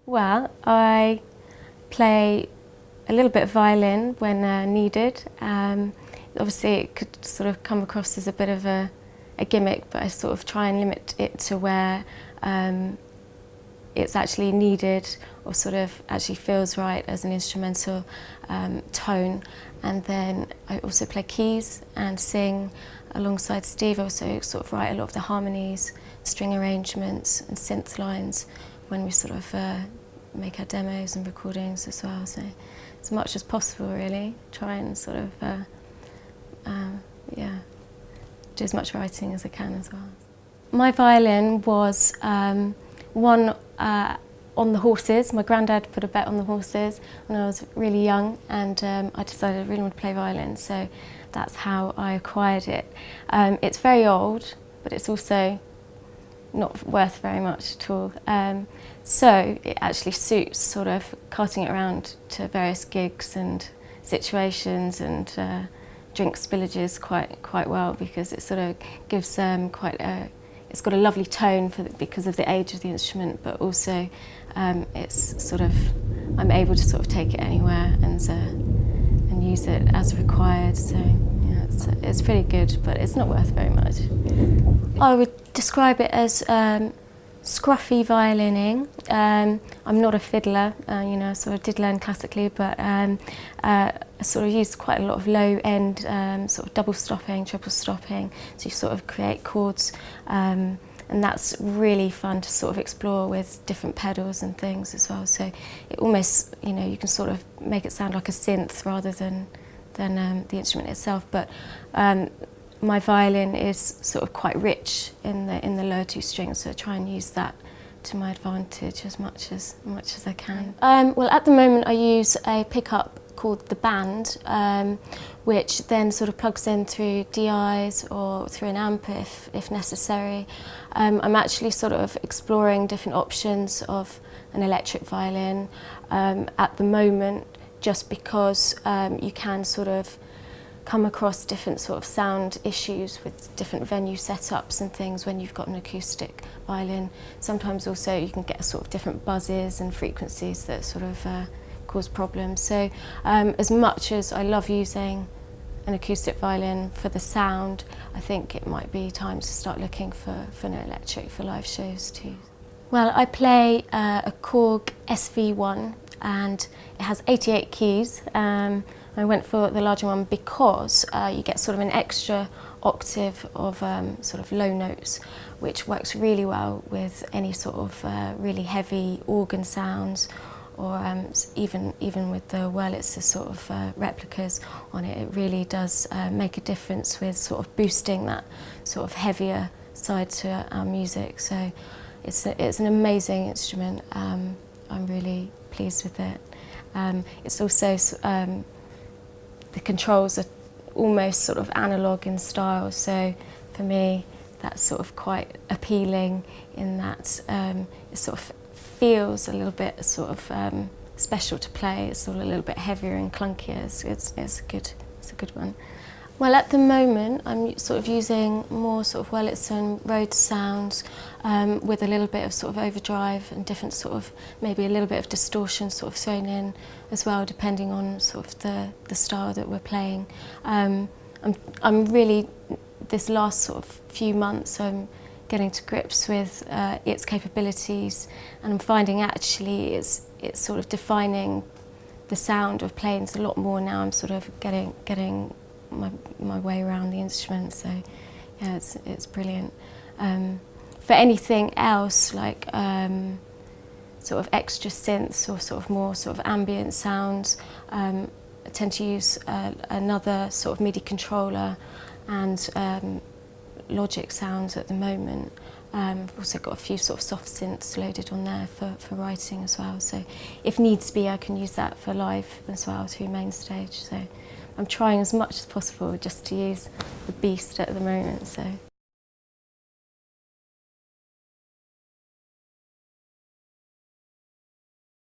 Well, I play a little bit of violin when needed. Obviously it could sort of come across as a bit of a gimmick, but I sort of try and limit it to where it's actually needed or sort of actually feels right as an instrumental tone. And then I also play keys and sing alongside Steve. I also sort of write a lot of the harmonies, string arrangements and synth lines when we sort of make our demos and recordings as well. So as much as possible really, try and sort of do as much writing as I can as well. My violin was one on the horses. My granddad put a bet on the horses when I was really young, and I decided I really want to play violin, so that's how I acquired it. It's very old, but it's also not worth very much at all. So it actually suits sort of carting it around to various gigs and situations and drink spillages quite well, because it sort of gives it's got a lovely tone because of the age of the instrument, but also it's sort of, I'm able to sort of take it anywhere and use it as required. So yeah, it's pretty good, but it's not worth very much. I would describe it as scruffy violining. I'm not a fiddler, so I did learn classically, but I sort of used quite a lot of low-end sort of double stopping, triple stopping, so you sort of create chords, and that's really fun to sort of explore with different pedals and things as well. So it almost, you can sort of make it sound like a synth rather than the instrument itself. But my violin is sort of quite rich in the lower two strings, so I try and use that to my advantage as much as I can. Well, at the moment I use a pickup called the band, which then sort of plugs in through DIs or through an amp if necessary. I'm actually sort of exploring different options of an electric violin at the moment, just because you can sort of come across different sort of sound issues with different venue setups and things when you've got an acoustic violin. Sometimes also you can get sort of different buzzes and frequencies that sort of cause problems. So as much as I love using an acoustic violin for the sound, I think it might be time to start looking for an electric for live shows too. Well, I play a Korg SV1 and it has 88 keys. I went for the larger one because you get sort of an extra octave of sort of low notes, which works really well with any sort of really heavy organ sounds, or even with the Wurlitzer's sort of replicas on it. It really does make a difference with sort of boosting that sort of heavier side to our music. So it's an amazing instrument. I'm really pleased with it. It's also the controls are almost sort of analogue in style, so for me that's sort of quite appealing in that it sort of feels a little bit sort of special to play. It's sort of a little bit heavier and clunkier. It's a good one. Well, at the moment I'm sort of using more sort of Wurlitzer and Rhodes sounds with a little bit of sort of overdrive and different sort of, maybe a little bit of distortion sort of thrown in as well, depending on sort of the style that we're playing. I'm really, this last sort of few months, I'm getting to grips with its capabilities, and I'm finding actually it's sort of defining the sound of planes a lot more now. I'm sort of getting my way around the instrument, so yeah, it's brilliant. For anything else, like sort of extra synths or sort of more sort of ambient sounds, I tend to use another sort of MIDI controller and Logic sounds at the moment. I've also got a few sort of soft synths loaded on there for writing as well, so if needs be I can use that for live as well through main stage. So I'm trying as much as possible just to use the beast at the moment. So.